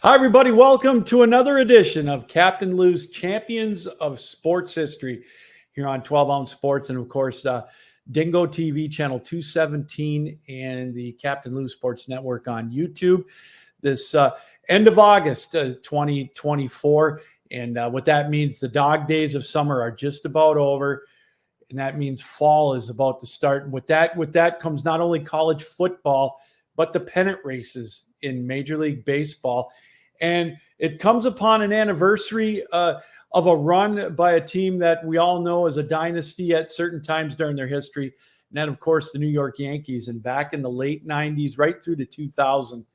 Hi, everybody. Welcome to another edition of Captain Lou's Champions of Sports History here on 12 Ounce Sports. And of course, Dingo TV, channel 217, and the Captain Lou Sports Network on YouTube. This end of August 2024. And what that means, the dog days of summer are just about over. And that means fall is about to start. And with that comes not only college football, but the pennant races in Major League Baseball. And it comes upon an anniversary of a run by a team that we all know as a dynasty at certain times during their history. And then, of course, the New York Yankees. And back in the late 90s, right through to 2000,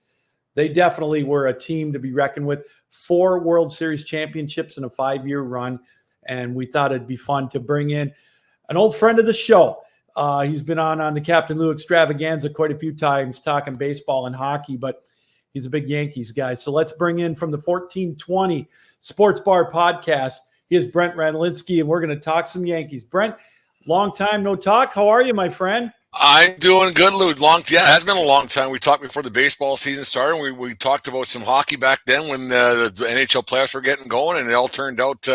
they definitely were a team to be reckoned with. 4 World Series championships in a 5-year run. And we thought it'd be fun to bring in an old friend of the show. He's been on the Captain Lou Extravaganza quite a few times talking baseball and hockey, but he's a big Yankees guy. So let's bring in from the 1420 Sports Bar podcast. He is Brent Radlinsky, and we're going to talk some Yankees. Brent, long time no talk. How are you, my friend? I'm doing good, Lou. It has been a long time. We talked before the baseball season started. We talked about some hockey back then when the NHL playoffs were getting going, and it all turned out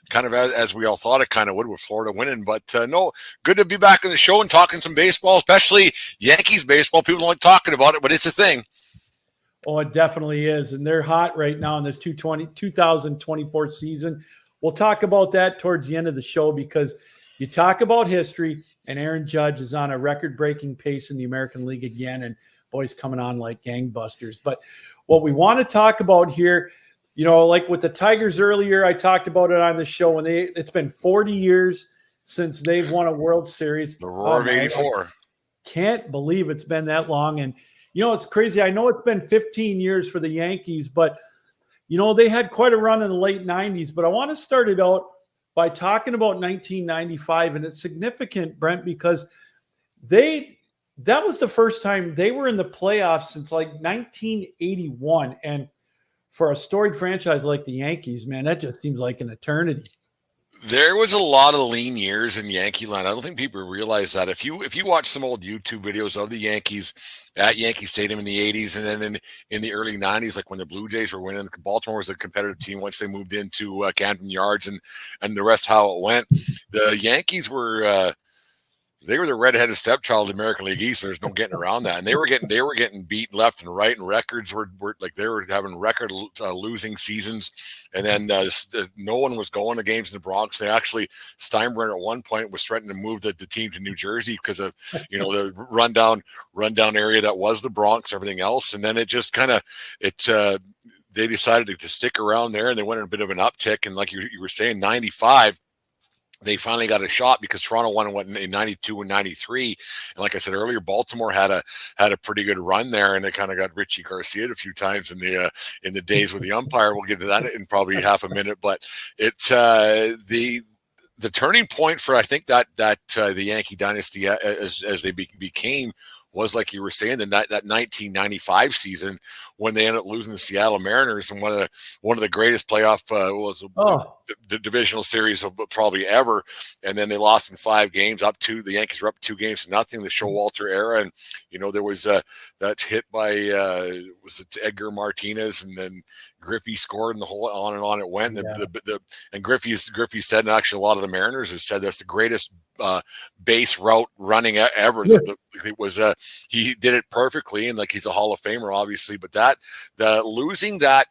kind of as we all thought it kind of would with Florida winning. But no, good to be back in the show and talking some baseball, especially Yankees baseball. People don't like talking about it, but it's a thing. Oh, it definitely is. And they're hot right now in this 2024 season. We'll talk about that towards the end of the show because you talk about history, and Aaron Judge is on a record-breaking pace in the American League again, and boys coming on like gangbusters. But what we want to talk about here, you know, like with the Tigers earlier, I talked about it on the show, and it's been 40 years since they've won a World Series. The Roar of 84. Can't believe it's been that long. And you know, it's crazy. I know it's been 15 years for the Yankees, but, you know, they had quite a run in the late 90s. But I want to start it out by talking about 1995. And it's significant, Brent, because that was the first time they were in the playoffs since like 1981. And for a storied franchise like the Yankees, man, that just seems like an eternity. There was a lot of lean years in Yankee land. I don't think people realize that. If you watch some old YouTube videos of the Yankees at Yankee Stadium in the 80s and then in the early 90s, like when the Blue Jays were winning, Baltimore was a competitive team once they moved into Camden Yards and the rest how it went. The Yankees were they were the redheaded stepchild of the American League East. There's no getting around that, and they were getting beat left and right, and records were like they were having record losing seasons, and then no one was going to games in the Bronx. They actually Steinbrenner at one point was threatening to move the team to New Jersey because of the rundown area that was the Bronx, and everything else, and then it just kind of they decided to stick around there, and they went in a bit of an uptick, and like you were saying, 95. They finally got a shot because Toronto won in 92 and 93. And like I said earlier, Baltimore had a pretty good run there, and they kind of got Richie Garcia a few times in the days with the umpire. We'll get to that in probably half a minute, but it's the turning point for I think that the Yankee dynasty as they became was, like you were saying, that 1995 season when they ended up losing the Seattle Mariners in one of the greatest playoff the divisional series of probably ever, and then they lost in 5 games. The Yankees were up 2 games to nothing. The Showalter era, and there was that hit by was it Edgar Martinez, and then Griffey scored, and the whole on and on it went. Yeah. And Griffey said, and actually a lot of the Mariners have said that's the greatest base route running ever. Yeah. It was he did it perfectly, and like he's a Hall of Famer, obviously. But losing that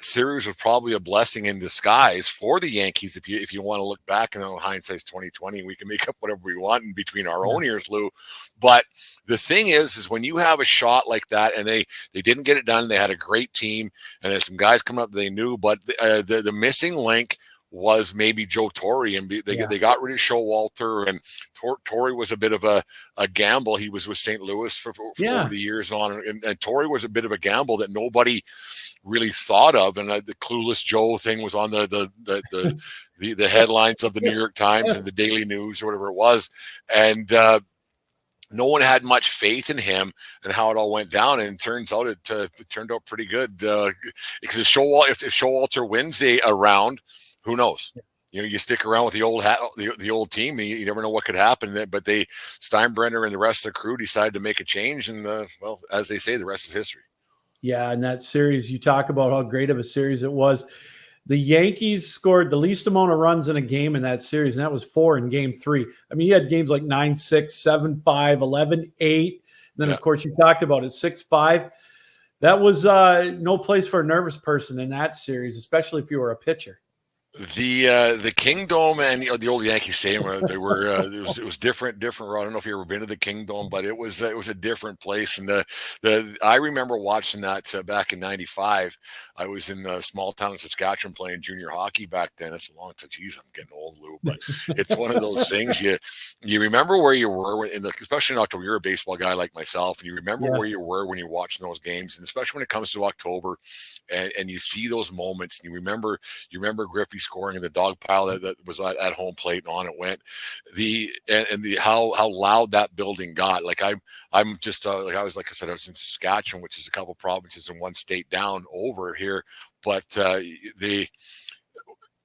series was probably a blessing in disguise for the Yankees. If you want to look back, and hindsight's 2020, we can make up whatever we want in between our own ears, Lou. But the thing is when you have a shot like that, and they didn't get it done. They had a great team, and there's some guys coming up they knew, but the missing link was maybe Joe Torre, and they got rid of Showalter, and Torre was a bit of a gamble. He was with St. Louis for over the years on, and Torre was a bit of a gamble that nobody really thought of, and the Clueless Joe thing was on the headlines of the New York Times and the Daily News or whatever it was, and no one had much faith in him and how it all went down, and it turns out it turned out pretty good because if Showalter wins a round, who knows? You stick around with the old team, and you never know what could happen. But Steinbrenner and the rest of the crew decided to make a change, and well, as they say, the rest is history. Yeah, and that series, you talk about how great of a series it was. The Yankees scored the least amount of runs in a game in that series, and that was 4 in game 3. I mean, you had games like 9-6, 7-5, 11-8. And then, Yeah. of course, you talked about it, 6-5. That was no place for a nervous person in that series, especially if you were a pitcher. The Kingdome and the old Yankee Stadium, they were it was different. I don't know if you ever been to the Kingdome, but it was a different place. And I remember watching that back in '95. I was in a small town in Saskatchewan playing junior hockey back then. It's a long time. Geez, I'm getting old, Lou. But it's one of those things you remember where you were especially in October. You're a baseball guy like myself, and you remember where you were when you're watching those games, and especially when it comes to October, and you see those moments, and you remember Griffey scoring in the dog pile that was at home plate, and on it went. How loud that building got. Like I'm just like I said, I was in Saskatchewan, which is a couple provinces and one state down over here, but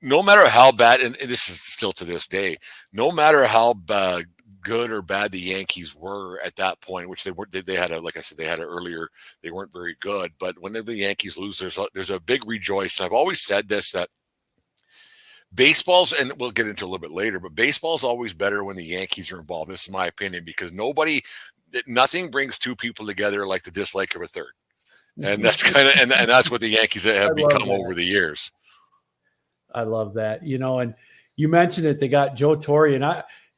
no matter how bad, and this is still to this day, no matter how good or bad the Yankees were at that point, which they had like I said, they had it earlier. They weren't very good, but whenever the Yankees lose, there's a big rejoice. And I've always said this, that baseball's, and we'll get into a little bit later, but baseball's always better when the Yankees are involved. This is my opinion, because nothing brings two people together like the dislike of a third. And that's and that's what the Yankees have become over the years. I love that. And you mentioned it, they got Joe Torre, and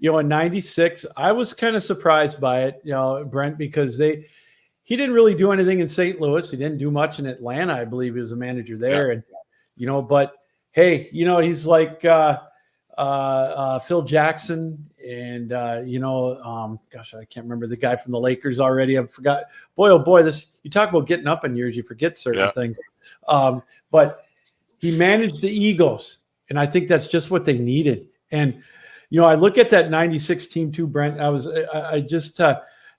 in '96, I was kind of surprised by it, Brent, because he didn't really do anything in St. Louis. He didn't do much in Atlanta. I believe he was a manager there. Yeah. And, but hey, he's like Phil Jackson and, gosh, I can't remember the guy from the Lakers already. I forgot. Boy, oh boy, you talk about getting up in years, you forget certain things. But he managed the Eagles, and I think that's just what they needed. And, I look at that 96 team too, Brent. I just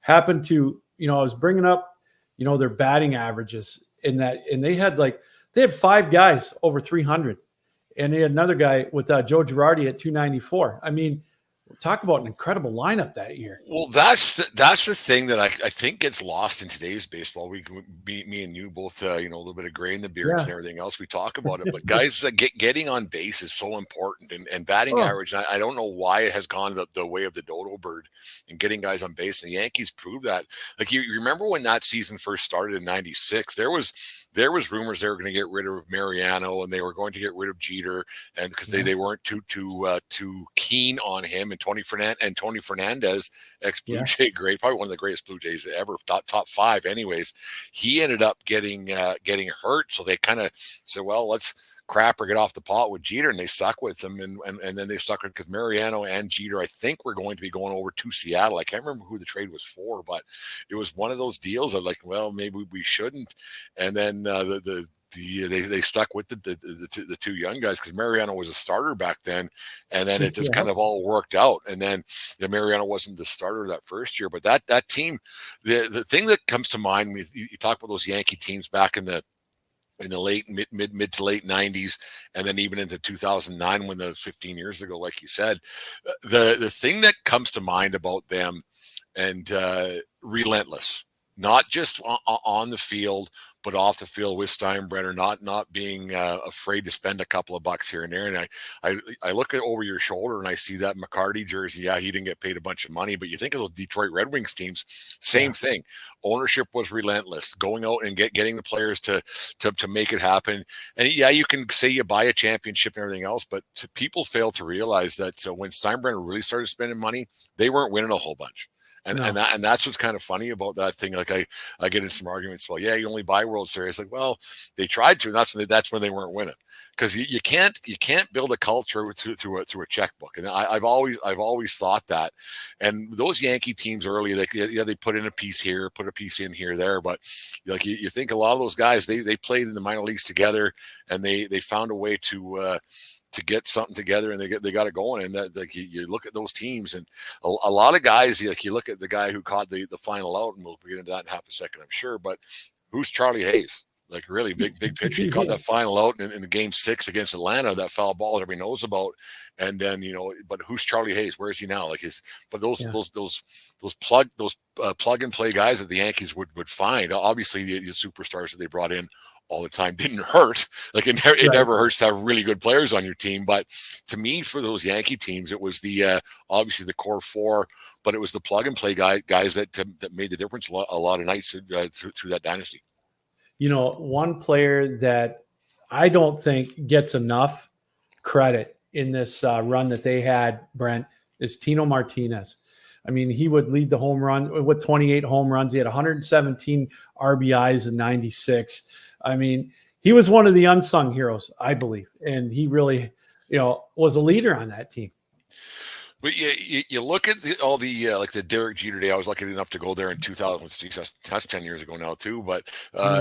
happened to, I was bringing up, their batting averages in that, and they had 5 guys over 300. And they had another guy with Joe Girardi at 294. I mean, talk about an incredible lineup that year. Well, that's the thing that I think gets lost in today's baseball. Me and you both, a little bit of gray in the beards and everything else. We talk about it, but guys, getting on base is so important, and batting average. I don't know why it has gone the way of the dodo bird and getting guys on base. And the Yankees proved that. Like you remember when that season first started in '96, there was rumors they were going to get rid of Mariano and they were going to get rid of Jeter, and because they weren't too keen on him, and Tony Fernandez, ex-Blue Jay great, probably one of the greatest Blue Jays ever, top 5 anyways. He ended up getting hurt, so they kind of said, well, let's crap or get off the pot with Jeter, and they stuck with him, and then they stuck with, because Mariano and Jeter, I think, were going to be going over to Seattle. I can't remember who the trade was for, but it was one of those deals of well, maybe we shouldn't. And then they stuck with the 2 young guys, because Mariano was a starter back then, and then it just kind of all worked out. And then Mariano wasn't the starter that first year, but that team, the thing that comes to mind when you talk about those Yankee teams back in the late mid to late 90s, and then even into 2009, when 15 years ago, like you said, the thing that comes to mind about them, and relentless, not just on the field, but off the field with Steinbrenner, not being afraid to spend a couple of bucks here and there. And I look over your shoulder and I see that McCarty jersey. Yeah, he didn't get paid a bunch of money, but you think of those Detroit Red Wings teams, same thing. Ownership was relentless, going out and getting the players to make it happen. And you can say you buy a championship and everything else, but people fail to realize that when Steinbrenner really started spending money, they weren't winning a whole bunch. And that's what's kind of funny about that thing. Like I get in some arguments. Well, you only buy World Series. Like, well, they tried to, and that's when they weren't winning. Because you can't build a culture through a checkbook. And I've always thought that. And those Yankee teams early, they put in a piece here, put a piece in here, there. But you think a lot of those guys, they played in the minor leagues together, and they found a way to get something together, and they got it going. And you look at those teams, and a lot of guys, you look at the guy who caught the final out, and we'll get into that in half a second, I'm sure. But who's Charlie Hayes? Like really big pitcher. He caught that final out in the game 6 against Atlanta, that foul ball that everybody knows about. And then, but who's Charlie Hayes? Where is he now? But those plug and play guys that the Yankees would find. Obviously the superstars that they brought in all the time didn't hurt. Like it never hurts to have really good players on your team. But to me, for those Yankee teams, it was the obviously the core 4, but it was the plug and play guys that made the difference a lot of nights through that dynasty. One player that I don't think gets enough credit in this run that they had, Brent, is Tino Martinez. I mean, he would lead the home run with 28 home runs. He had 117 RBIs in 96. I mean, he was one of the unsung heroes, I believe. And he really, was a leader on that team. But you look at all the like the Derek Jeter day. I was lucky enough to go there in 2000. That's 10 years ago now too. But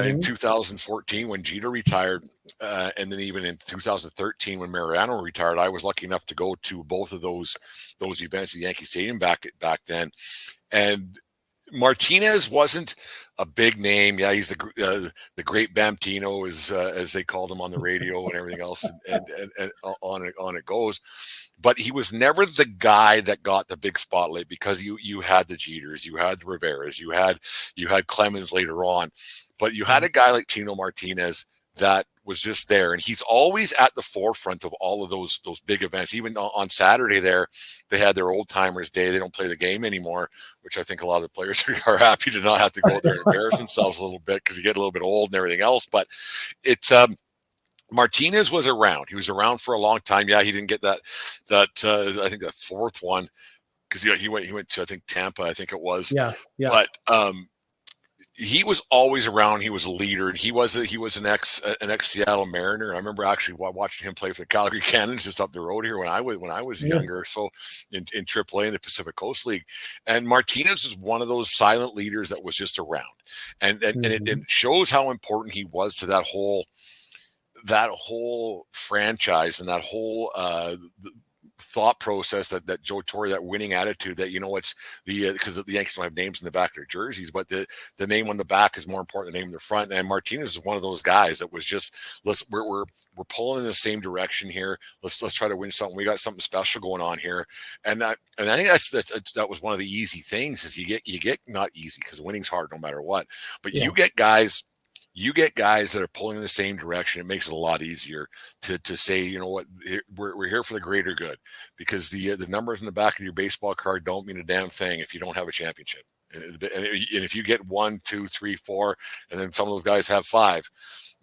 in 2014 when Jeter retired, and then even in 2013 when Mariano retired, I was lucky enough to go to both of those events at Yankee Stadium back then. And Martinez wasn't a big name. Yeah, he's the great Bambino, as they called him on the radio and everything else, and on it goes. But he was never the guy that got the big spotlight because you had the Jeters, you had the Riveras, you had Clemens later on, but you had a guy like Tino Martinez that was just there, and he's always at the forefront of all of those big events. Even on Saturday there, they had their old timers day. They don't play the game anymore, which I think a lot of the players are happy to not have to go there and embarrass themselves a little bit because you get a little bit old and everything else. But it's Martinez was around. He was around for a long time. Yeah, he didn't get that I think that 4th one because he went to I think Tampa. I think it was. Yeah. But he was always around. He was a leader, and he was an ex Seattle Mariner. I remember actually watching him play for the Calgary Cannons just up the road here when I was younger. So in AAA in the Pacific Coast League, and Martinez was one of those silent leaders that was just around, and it shows how important he was to that whole franchise and that whole thought process that Joe Torre, that winning attitude that, it's because the Yankees don't have names in the back of their jerseys, but the name on the back is more important than the name in the front. And Martinez is one of those guys that was just, we're pulling in the same direction here. Let's try to win something. We got something special going on here. And I think that was one of the easy things is you get not easy because winning's hard no matter what, but you get guys that are pulling in the same direction. It makes it a lot easier to say, we're here for the greater good, because the numbers in the back of your baseball card don't mean a damn thing if you don't have a championship. And if you get 1, 2, 3, 4, and then some of those guys have 5,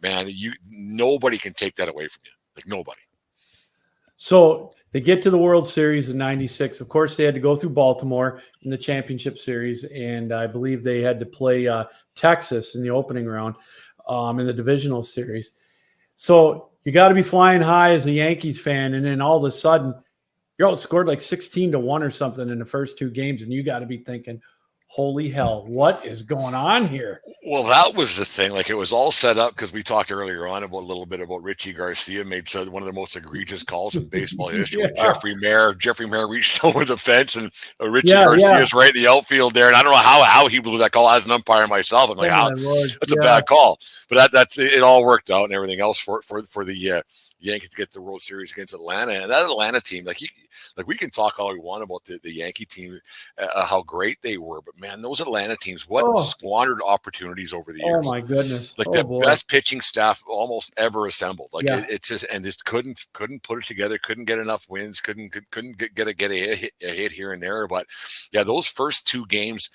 man, nobody can take that away from you. Like nobody. So they get to the World Series in 96. Of course, they had to go through Baltimore in the championship series, and I believe they had to play Texas in the opening round in the divisional series. So you got to be flying high as a Yankees fan, and then all of a sudden you're outscored like 16-1 or something in the first 2 games, and you got to be thinking, holy hell, what is going on here? Well, that was the thing. Like, it was all set up because we talked earlier on about a little bit about Richie Garcia made one of the most egregious calls in baseball history. With Jeffrey Mayer reached over the fence, and Richie Garcia's right in the outfield there. And I don't know how he blew that call as an umpire myself. I'm like, that's a bad call. But that's it. All worked out and everything else for the Yankees to get the World Series against Atlanta. And that Atlanta team, like we can talk all we want about the Yankee team, how great they were, but man, those Atlanta teams, squandered opportunities over the years. Oh my goodness! Like the best pitching staff almost ever assembled. Like it's just couldn't put it together. Couldn't get enough wins. Couldn't get a hit here and there. But yeah, those first 2 games.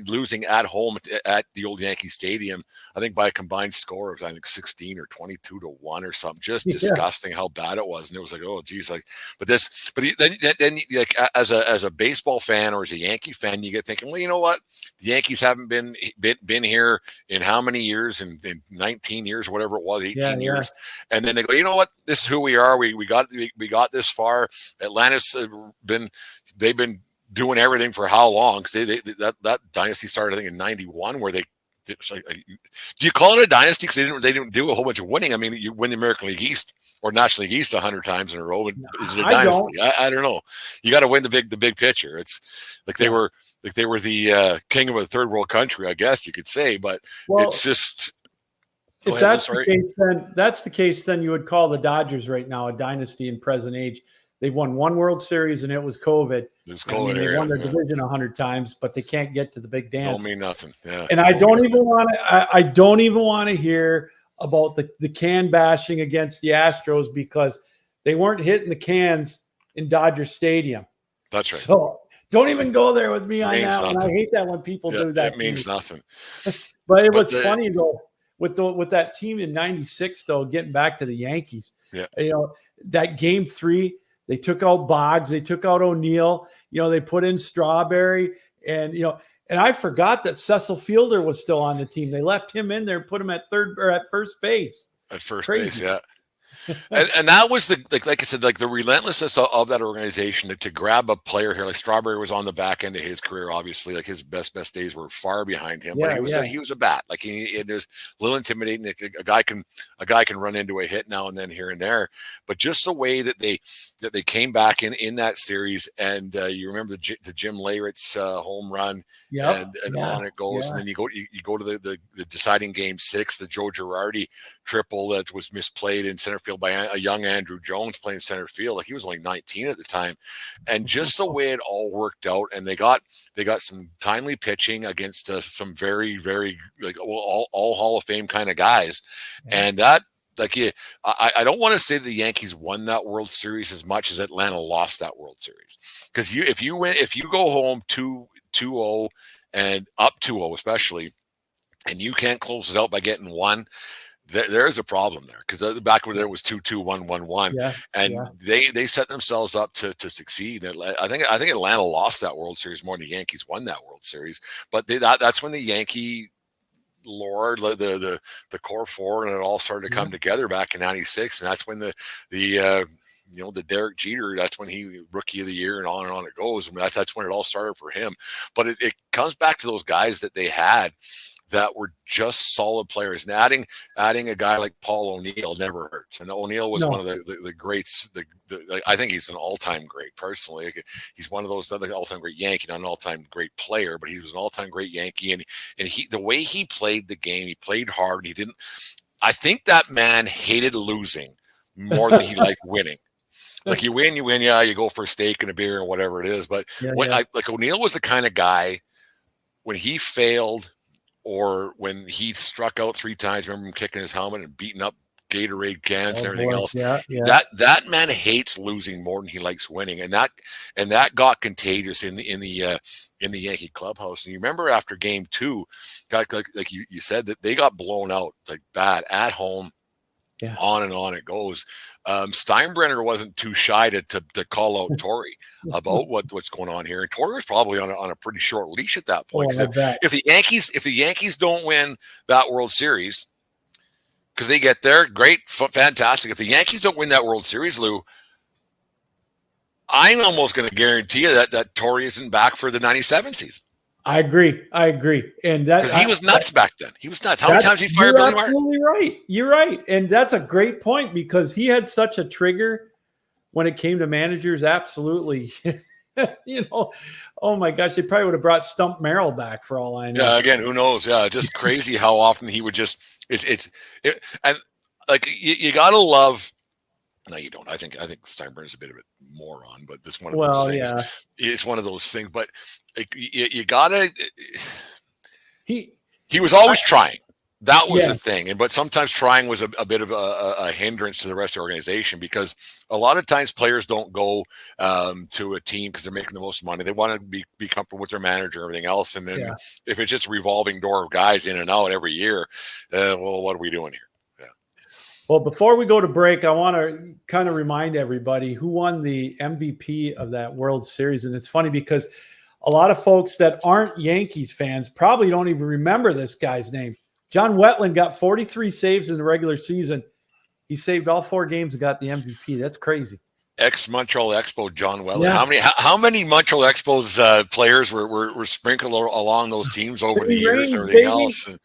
Losing at home at the old Yankee Stadium, I think by a combined score of 16 or 22-1 or something, just disgusting how bad it was. And it was like, oh geez, then like as a baseball fan or as a Yankee fan, you get thinking, well, you know what, the Yankees haven't been here in how many years, in 19 years or whatever it was, 18 years, and then they go, you know what, this is who we are. We got this far. Atlanta's they've been doing everything for how long? Because that dynasty started, I think, in '91, where they. Do you call it a dynasty? Because they didn't do a whole bunch of winning. I mean, you win the American League East or National League East 100 times in a row. Is it a dynasty? I don't know. You got to win the big picture. It's like they were the king of a third world country, I guess you could say. But it's just Go If ahead, Lou, that's the sorry. case, then you would call the Dodgers right now a dynasty in present age. They've won one World Series and it was COVID. There's I mean, COVID they area. won their Yeah. division 100 times, but they can't get to the big Don't dance. mean nothing. Yeah. And I don't even want to. I don't even want to hear about the can bashing against the Astros because they weren't hitting the cans in Dodger Stadium. That's right. So don't even go there with me on Means that one. I nothing. hate that when people do that. It means nothing. But what's funny though, with that team in '96, though, getting back to the Yankees, Yeah. you know, that Game 3, they took out Boggs, they took out O'Neill, you know, they put in Strawberry, and and I forgot that Cecil Fielder was still on the team. They left him in there, put him at first base. At first Crazy. base, yeah. And that was like I said, like the relentlessness of that organization to grab a player here. Like Strawberry was on the back end of his career, obviously. Like his best days were far behind him. But he was a bat. Like it was a little intimidating. A guy can run into a hit now and then here and there. But just the way that they came back in that series, and you remember the Jim Leyritz home run, and on it goes. And then you go to the deciding Game 6, the Joe Girardi triple that was misplayed in center field by a young Andrew Jones playing center field. Like he was only 19 at the time. And just the way it all worked out, and they got some timely pitching against some very, very all Hall of Fame kind of guys. And that, I don't want to say the Yankees won that World Series as much as Atlanta lost that World Series. Because if you go home 2-0 and up 2-0 especially, and you can't close it out by getting one, there is a problem there, because back when there was 2-2, 1-1-1, and they set themselves up to succeed. I think Atlanta lost that World Series more than the Yankees won that World Series. But that's when the Yankee lore, the core four, and it all started to come together back in '96, and that's when the Derek Jeter, that's when he Rookie of the Year and on it goes. I mean, that's when it all started for him. But it comes back to those guys that they had that were just solid players. And adding a guy like Paul O'Neill never hurts. And O'Neill was one of the greats. I think he's an all-time great personally. He's one of those other all-time great Yankee, not an all-time great player, but he was an all-time great Yankee. And the way he played the game, he played hard. I think that man hated losing more than he liked winning. Like you win, you go for a steak and a beer and whatever it is. But O'Neill was the kind of guy, when he failed or when he struck out 3 times, remember him kicking his helmet and beating up Gatorade cans and everything else. That man hates losing more than he likes winning, and that got contagious in the Yankee clubhouse. And you remember after Game 2, like you said, that they got blown out like bad at home. Yeah. On and on it goes. Steinbrenner wasn't too shy to call out Torrey about what's going on here. And Torrey was probably on a pretty short leash at that point. If the Yankees don't win that World Series, because they get there, great, fantastic. If the Yankees don't win that World Series, Lou, I'm almost going to guarantee you that Torrey isn't back for the '97 season. I agree. And because he was nuts back then. He was nuts. How many times he fired Billy Martin? Absolutely right. You're right. And that's a great point, because he had such a trigger when it came to managers. Absolutely. Oh my gosh, they probably would have brought Stump Merrill back for all I know. Yeah, again, who knows? Yeah, just crazy how often he would just and like you gotta love. No, you don't. I think Steinbrenner's a bit of a moron, but it's one of those things. Yeah. It's one of those things. But you gotta. He was always trying. That was the thing. But sometimes trying was a bit of a hindrance to the rest of the organization, because a lot of times players don't go to a team because they're making the most money. They want to be comfortable with their manager and everything else. And then if it's just a revolving door of guys in and out every year, well, what are we doing here? Well, before we go to break, I want to kind of remind everybody who won the MVP of that World Series. And it's funny because a lot of folks that aren't Yankees fans probably don't even remember this guy's name. John Wetland got 43 saves in the regular season. He saved all 4 games and got the MVP. That's crazy. ex-Montreal Expo John Welly. Yeah. How many Montreal Expos players were sprinkled along those teams over the Free years and reign, everything baby. else? And,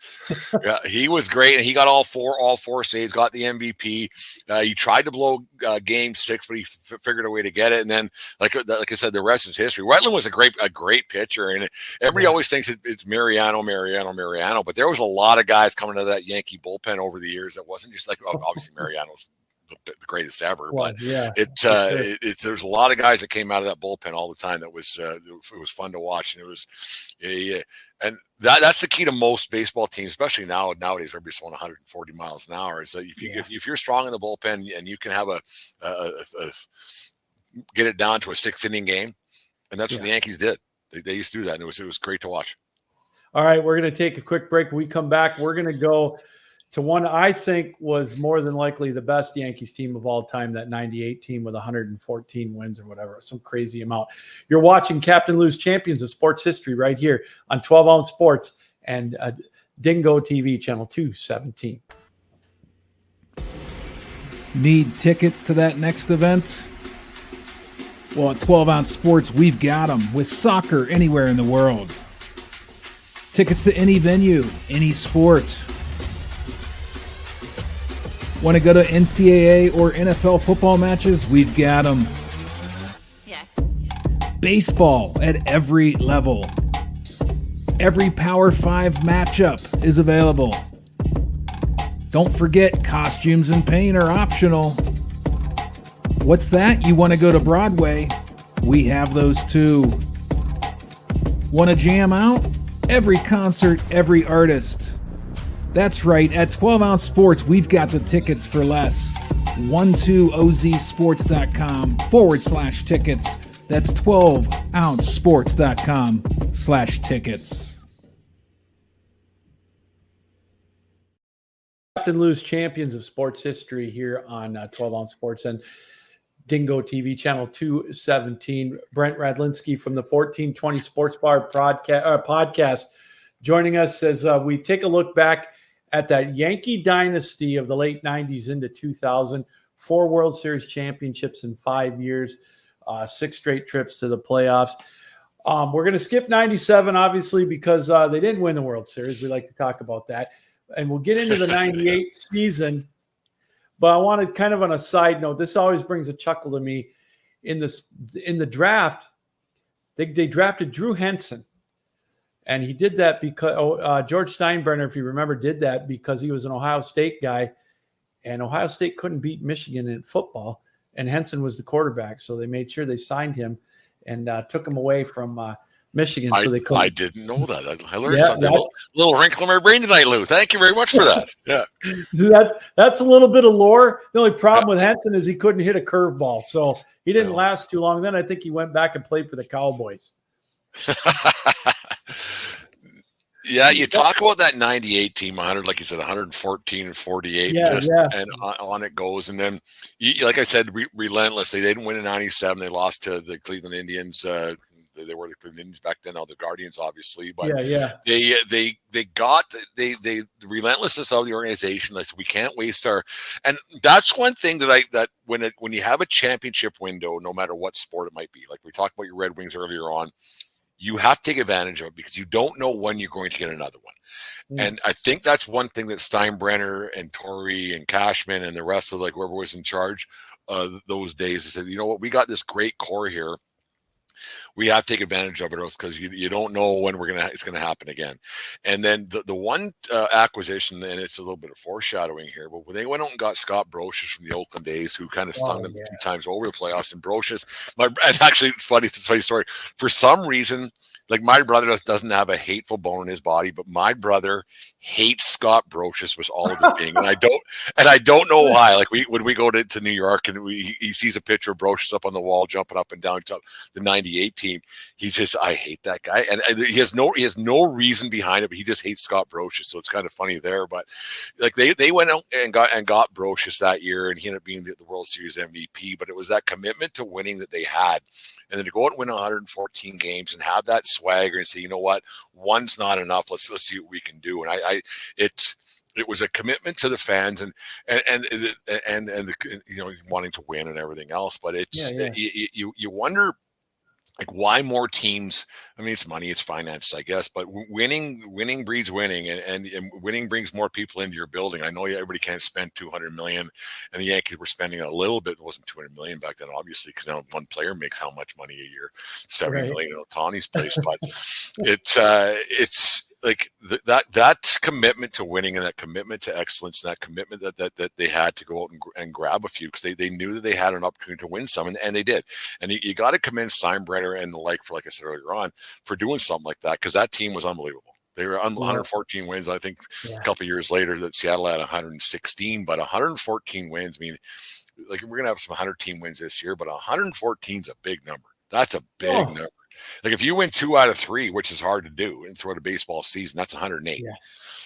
yeah, he was great, and he got all four saves, got the MVP. He tried to blow Game 6, but he figured a way to get it. And then, like I said, the rest is history. Wetland was a great pitcher, and everybody always thinks it's Mariano, but there was a lot of guys coming out of that Yankee bullpen over the years that wasn't just like obviously Mariano's the greatest ever, but yeah, there's a lot of guys that came out of that bullpen all the time. That was it was fun to watch, and it was and that's the key to most baseball teams, especially nowadays. Everybody's throwing 140 miles an hour. Is that if you're strong in the bullpen and you can have a get it down to a 6-inning game, and that's what the Yankees did. They used to do that, and it was great to watch. All right, we're going to take a quick break. When we come back, we're going to go to one I think was more than likely the best Yankees team of all time, that 98 team with 114 wins or whatever, some crazy amount. You're watching Captain Lou's Champions of Sports History right here on 12 Ounce Sports and Dingo TV, channel 217. Need tickets to that next event? Well, at 12 Ounce Sports, we've got them with soccer anywhere in the world. Tickets to any venue, any sport. Want to go to NCAA or NFL football matches? We've got them. Yeah. Baseball at every level. Every Power 5 matchup is available. Don't forget, costumes and paint are optional. What's that? You want to go to Broadway? We have those too. Want to jam out? Every concert, every artist. That's right, at 12 Ounce Sports, we've got the tickets for less. 12ozsports.com/tickets. That's 12ouncesports.com/tickets. Captain Lou's Champions of Sports History here on 12 Ounce Sports and Dingo TV, channel 217. Brent Radlinsky from the 1420 Sports Bar podcast joining us as we take a look back at that Yankee dynasty of the late 90s into 2000. 4 World Series championships in 5 years, 6 straight trips to the playoffs. We're going to skip 97, obviously, because they didn't win the World Series. We like to talk about that. And we'll get into the 98 season. But I wanted, kind of on a side note, this always brings a chuckle to me. In the draft, they drafted Drew Henson. And he did that because George Steinbrenner, if you remember, did that because he was an Ohio State guy. And Ohio State couldn't beat Michigan in football. And Henson was the quarterback. So they made sure they signed him and took him away from Michigan. So they couldn't. I didn't know that. I learned something. A little wrinkle in my brain tonight, Lou. Thank you very much for that. Yeah. That's a little bit of lore. The only problem with Henson is he couldn't hit a curveball. So he didn't last too long. Then I think he went back and played for the Cowboys. Yeah, you talk about that 98 team, 100, like you said, 114 and 48, and on it goes. And then, like I said, relentlessly, they didn't win in 97. They lost to the Cleveland Indians. They were the Cleveland Indians back then, now the Guardians, obviously. But they got the relentlessness of the organization. Like, we can't waste our, and that's one thing that when you have a championship window, no matter what sport it might be, like we talked about your Red Wings earlier on, you have to take advantage of it because you don't know when you're going to get another one. And I think that's one thing that Steinbrenner and Torrey and Cashman and the rest of whoever was in charge those days, they said, you know what, we got this great core here. We have to take advantage of it because you don't know when it's going to happen again. And then the one acquisition, and it's a little bit of foreshadowing here, but when they went out and got Scott Brocious from the Oakland A's, who kind of stung them 2 times over the playoffs, and Brocious, and actually it's funny story. For some reason, like, my brother doesn't have a hateful bone in his body, but my brother hates Scott Brocious with all of his being, and I don't know why. Like, when we go to New York and he sees a picture of Brocious up on the wall jumping up and down to the 98 team, he says, I hate that guy, and he has no reason behind it, but he just hates Scott Brocious. So it's kind of funny there. But like, they went out and got Brocious that year, and he ended up being the World Series MVP. But it was that commitment to winning that they had, and then to go out and win 114 games and have that swagger and say, you know what, one's not enough. Let's see what we can do. And it was a commitment to the fans and the, wanting to win and everything else. But it's you wonder, like, why more teams? I mean, it's money, it's finance, I guess, but winning breeds winning, and winning brings more people into your building. I know everybody can't spend $200 million, and the Yankees were spending a little bit. It wasn't $200 million back then, obviously, because now one player makes how much money a year? $70 million in Ohtani's place. But it's like that commitment to winning and that commitment to excellence and that commitment that they had to go out and grab a few, because they knew that they had an opportunity to win some, and they did. And you got to commend Steinbrenner and the like I said earlier on, for doing something like that, because that team was unbelievable. They were 114 wins. I think a couple of years later that Seattle had 116, but 114 wins. I mean, like, we're gonna have some 100-team wins this year, but 114 is a big number. That's a big number. Like, if you win 2 out of 3, which is hard to do throughout a baseball season, that's 108.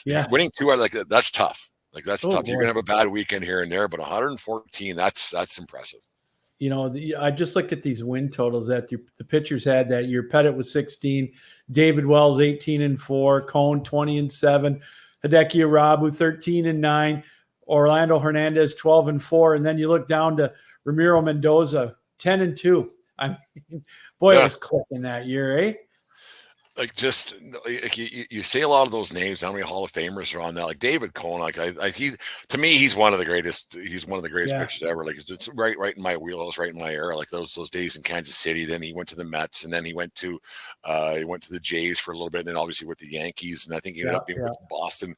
Yeah. Winning 2 out of that's tough. Like, that's tough. Boy. You're gonna have a bad weekend here and there, but 114, that's impressive. I just look at these win totals that the pitchers had that year. Pettit was 16, David Wells 18-4, Cone 20-7, Hideki Arabu 13-9, Orlando Hernandez 12-4, and then you look down to Ramiro Mendoza 10-2. I mean, boy, it was clicking that year, eh? Like, just like you say a lot of those names. How many Hall of Famers are on that? Like David Cone, like to me, he's one of the greatest. He's one of the greatest pitchers ever. Like, it's right in my wheelhouse, right in my era. Like those days in Kansas City. Then he went to the Mets, and then he went to the Jays for a little bit, and then obviously with the Yankees. And I think he ended up being with Boston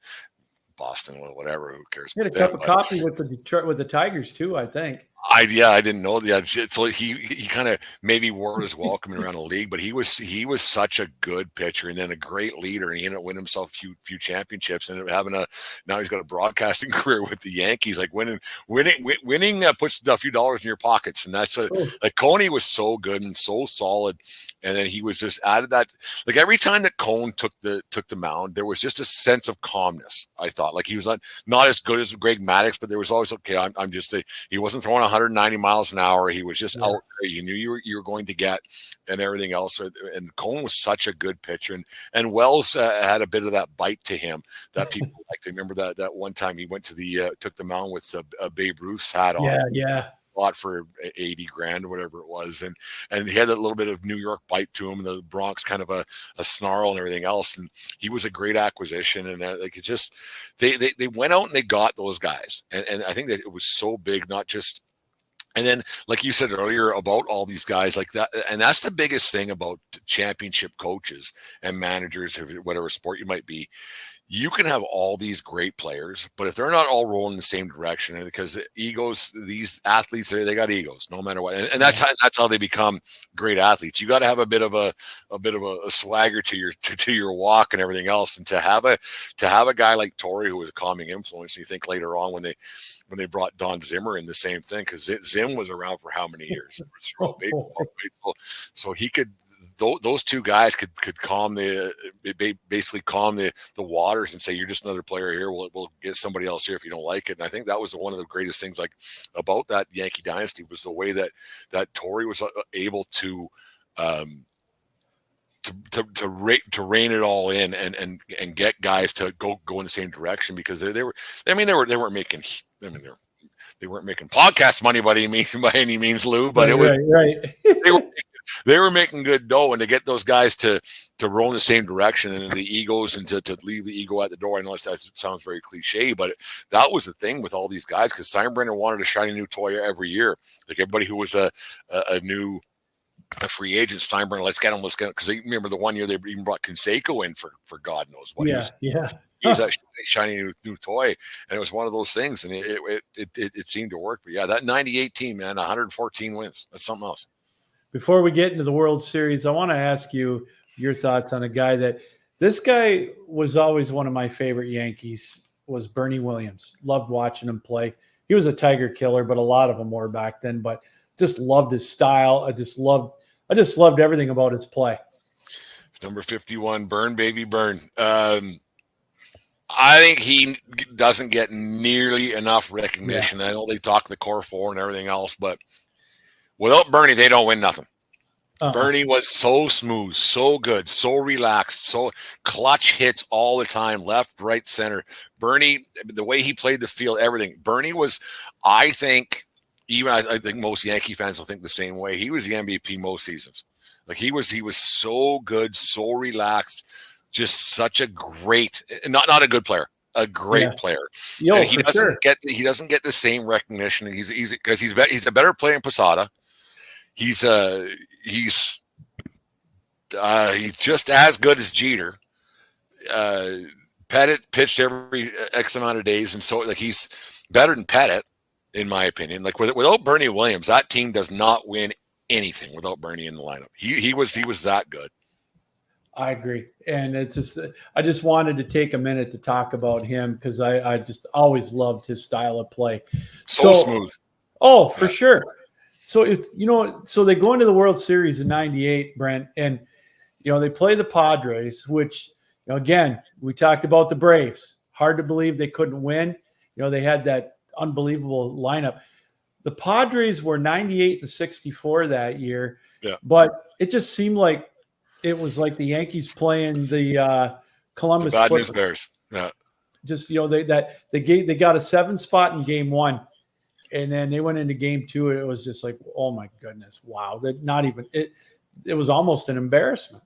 or whatever. Who cares? He had a cup of coffee with the Tigers too, I think. I didn't know that. So he kind of maybe wore his welcome around the league, but he was such a good pitcher and then a great leader, and he ended up winning himself a few championships and now he's got a broadcasting career with the Yankees. Like, winning puts a few dollars in your pockets, and that's like Coney was so good and so solid, and then he was just added that. Like, every time that Cone took the mound, there was just a sense of calmness. I thought, like, he was not as good as Greg Maddux, but there was always he wasn't throwing 190 miles an hour. He was just out there. You knew you were going to get, and everything else. And Cone was such a good pitcher, and Wells had a bit of that bite to him that people like to remember. That one time he went to took the mound with Babe Ruth's hat on. Bought for $80,000 or whatever it was, and he had that little bit of New York bite to him, and the Bronx kind of a snarl and everything else. And he was a great acquisition, and like, it just they went out and they got those guys, and I think that it was so big, not just. And then, like you said earlier about all these guys like that, and that's the biggest thing about championship coaches and managers, whatever sport you might be. You can have all these great players, but if they're not all rolling in the same direction, because egos, these athletes, they got egos no matter what, and that's how they become great athletes. You got to have a bit of a swagger to your walk and everything else, and to have a guy like Torrey, who was a calming influence. You think later on when they brought Don Zimmer in, the same thing, because Zim was around for how many years? So he could. Those two guys could basically calm the waters and say, you're just another player here. We'll get somebody else here if you don't like it. And I think that was one of the greatest things like about that Yankee dynasty, was the way that Torrey was able to rein it all in and get guys to go in the same direction, because they weren't making podcast money by any means, Lou, but it was right. They were making good dough, and to get those guys to roll in the same direction, and the egos, and to leave the ego at the door. I know that sounds very cliche, but that was the thing with all these guys, because Steinbrenner wanted a shiny new toy every year. Like, everybody who was a free agent, Steinbrenner, let's get him. Because they remember the one year they even brought Canseco in for God knows what. He was that shiny new toy, and it was one of those things, and it seemed to work. But yeah, that 98 team, man, 114 wins. That's something else. Before we get into the World Series, I want to ask you your thoughts on a guy this guy was always one of my favorite Yankees, was Bernie Williams. Loved watching him play. He was a Tiger killer, but a lot of them were back then, but just loved his style. I just loved everything about his play. Number 51, Burn, baby, burn. I think he doesn't get nearly enough recognition. I know they talk the core four and everything else, but without Bernie, they don't win nothing. Bernie was so smooth, so good, so relaxed, so clutch hits all the time, left, right, center. Bernie, the way he played the field, everything. Bernie was, I think, I think most Yankee fans will think the same way. He was the MVP most seasons. Like he was so good, so relaxed, just such a great, not a good player, a great player. And he doesn't get the same recognition. He's because he's a better player in Posada. He's just as good as Jeter. Pettit pitched every X amount of days, and so like he's better than Pettit, in my opinion. Like without Bernie Williams, that team does not win anything without Bernie in the lineup. He was that good. I agree, and it's just I just wanted to take a minute to talk about him because I just always loved his style of play. So smooth. Oh, for sure. So so they go into the World Series in '98, Brent, and they play the Padres, which again we talked about the Braves. Hard to believe they couldn't win. They had that unbelievable lineup. The Padres were 98-64 that year, but it just seemed like it was like the Yankees playing the Columbus Bad News Bears. Yeah, just they got a 7 spot in Game 1. And then they went into Game 2, and it was just like, oh my goodness, wow! That not even it. It was almost an embarrassment.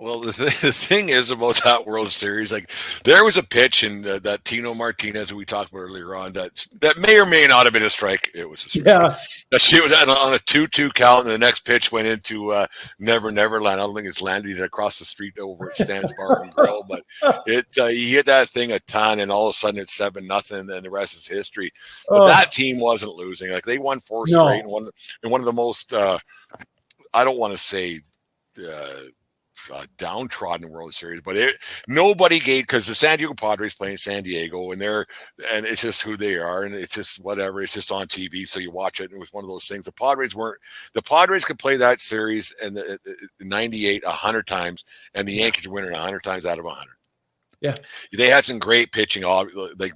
Well, the thing is about that World Series, like there was a pitch in that Tino Martinez we talked about earlier on that may or may not have been a strike. It was a strike. Yeah, that shit was on a 2-2 count, and the next pitch went into Never Neverland. I don't think it's landed across the street over at Stan's Bar and Grill, but he hit that thing a ton, and all of a sudden it's 7-0, and the rest is history. But that team wasn't losing. Like they won 4 straight, and one of the most I don't want to say. Downtrodden World Series, but nobody gave because the San Diego Padres play in San Diego, and it's just who they are, and it's just whatever. It's just on TV, so you watch it. And it was one of those things. The Padres could play that series and the 98 100 times, and the Yankees win it 100 times out of 100. Yeah, they had some great pitching, like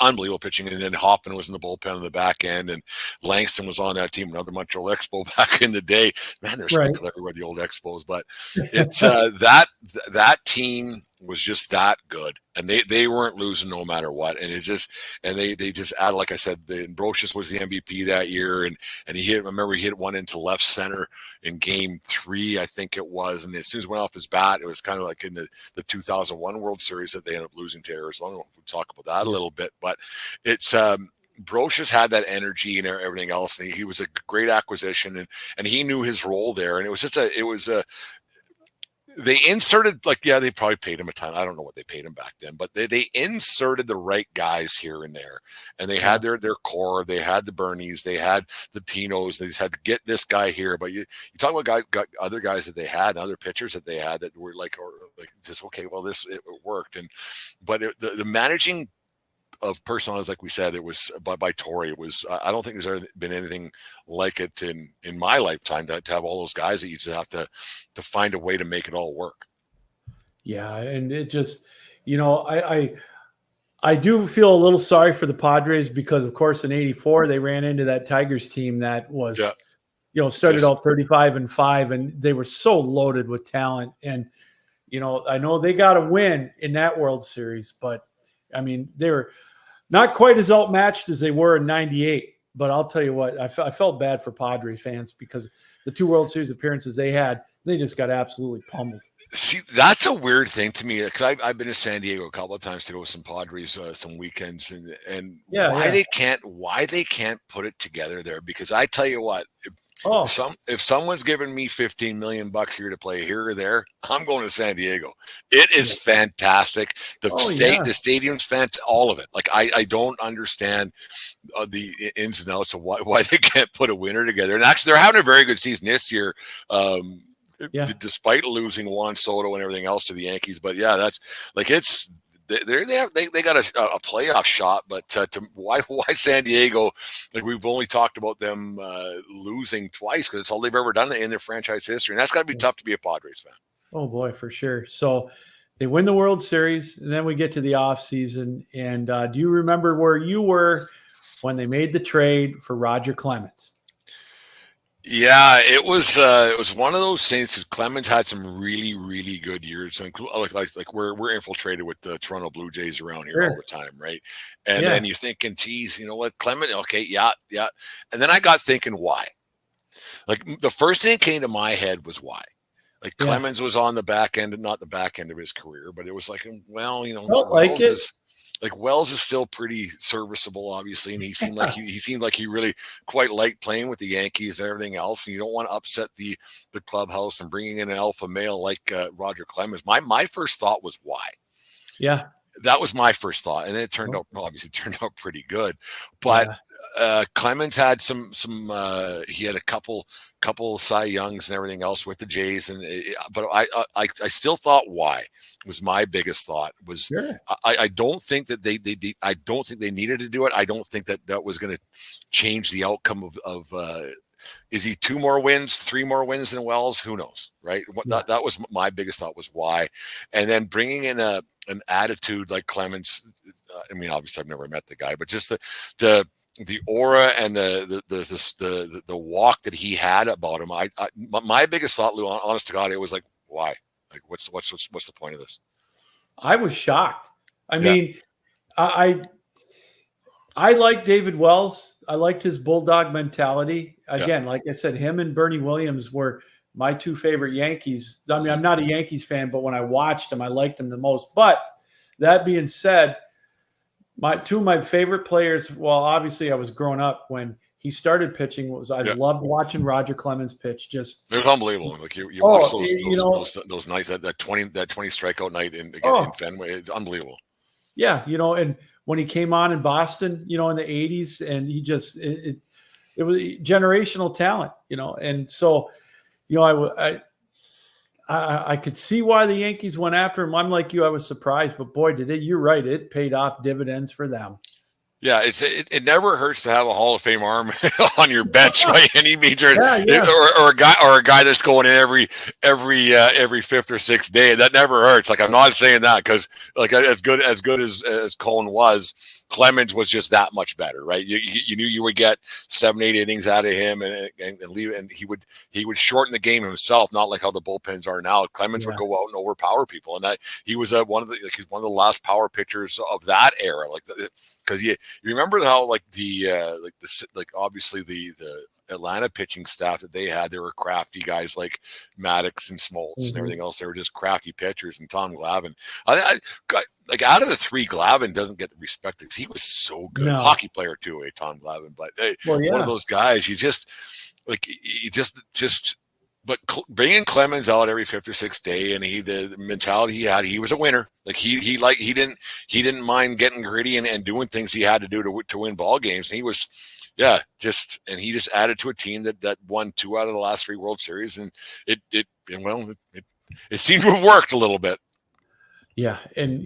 unbelievable pitching, and then Hoffman was in the bullpen on the back end, and Langston was on that team, another Montreal Expo back in the day. Man, they're sprinkle everywhere, the old Expos, but it's that team was just that good, and they weren't losing no matter what, and they just added, like I said, Brocious was the MVP that year, and he hit one into left center in Game 3, I think it was, and as soon as it went off his bat, it was kind of like in the 2001 World Series that they ended up losing to Arizona. We'll talk about that a little bit, but it's Brocious had that energy and everything else, and he was a great acquisition, and he knew his role there, and it was they inserted, they probably paid him a ton. I don't know what they paid him back then, but they inserted the right guys here and there. And they had their core. They had the Bernies. They had the Tinos. They just had to get this guy here. But you talk about other guys that they had, and other pitchers that they had that were just, okay, well, it worked. But the managing of personalities, like we said, it was by Torre. It was, I don't think there's ever been anything like it in my lifetime to have all those guys that you just have to find a way to make it all work. Yeah, and it just, I do feel a little sorry for the Padres because, of course, in '84 they ran into that Tigers team that was, started out 35-5, and they were so loaded with talent. And I know they got a win in that World Series, but I mean they were not quite as outmatched as they were in '98. But I'll tell you what, I felt bad for Padres fans because the 2 World Series appearances they had, they just got absolutely pummeled. See, that's a weird thing to me because I've been to San Diego a couple of times to go with some Padres some weekends, and why they can't put it together there, because I tell you what, if someone's giving me $15 million here to play here or there, I'm going to San Diego. It is fantastic. The stadium's fantastic, all of it. Like I don't understand the ins and outs of why they can't put a winner together. And actually, they're having a very good season this year. Despite losing Juan Soto and everything else to the Yankees, but that's like they got a playoff shot, but why San Diego? Like we've only talked about them losing twice because it's all they've ever done in their franchise history, and that's got to be tough to be a Padres fan. Oh boy, for sure. So they win the World Series, and then we get to the off season. And do you remember where you were when they made the trade for Roger Clemens? Yeah, it was one of those things. 'Cause Clemens had some really, really good years, and like we're infiltrated with the Toronto Blue Jays around here all Sure. the time, right? And Yeah. then you're thinking, geez, you know what, Clement? Okay, yeah, yeah. And then I got thinking, why? Like the first thing that came to my head was why. Like Yeah. Clemens was on the back end, not the back end of his career, but it was like, well, Felt like it. Wells is still pretty serviceable, obviously, and he seemed like he seemed like he really quite liked playing with the Yankees and everything else. And you don't want to upset the clubhouse and bringing in an alpha male like Roger Clemens. My first thought was why. Yeah. That was my first thought, and then it turned out obviously turned out pretty good, but. Yeah. Clemens had some he had a couple Cy Youngs and everything else with the Jays, but I still thought why was my biggest thought was Sure. I don't think that I don't think they needed to do it. I don't think that was going to change the outcome of is he 2 more wins, 3 more wins than Wells? Who knows, right? Yeah. That was my biggest thought was why, and then bringing in an attitude like Clemens. I mean, obviously I've never met the guy, but just the aura and the walk that he had about him. My biggest thought, Lou, honest to God, it was like, why? Like, what's the point of this? I was shocked. I mean, I like David Wells. I liked his bulldog mentality. Again, like I said, him and Bernie Williams were my 2 favorite Yankees. I mean, I'm not a Yankees fan, but when I watched him, I liked him the most. But that being said, 2 of my favorite players, well, obviously I was growing up when he started pitching, I loved watching Roger Clemens pitch. Just it was unbelievable. Like you watch those nights, that 20 strikeout night in Fenway. It's unbelievable. Yeah, and when he came on in Boston, in the 80s, and he just it was generational talent, and so I could see why the Yankees went after him. I'm like you, I was surprised, but boy, you're right, it paid off dividends for them. Yeah, it never hurts to have a Hall of Fame arm on your bench by any means, or a guy that's going in every 5th or 6th day. That never hurts. Like, I'm not saying that because like as good as Cohen was, Clemens was just that much better, right? You knew you would get 7-8 innings out of him and leave, and he would shorten the game himself, not like how the bullpens are now. Clemens would go out and overpower people, and he was one of the last power pitchers of that era, because you remember how obviously the Atlanta pitching staff that they had, they were crafty guys like Maddox and Smoltz and everything else. They were just crafty pitchers, and Tom Glavine. Like out of the 3, Glavine doesn't get the respect because he was so good. No. Hockey player too, Tom Glavine. But one of those guys, but bringing Clemens out every 5th or 6th day, and the mentality he had, he was a winner. Like he didn't mind getting gritty and doing things he had to do to win ball games. And he was, he just added to a team that won 2 out of the last 3 World Series, and it seemed to have worked a little bit. Yeah, and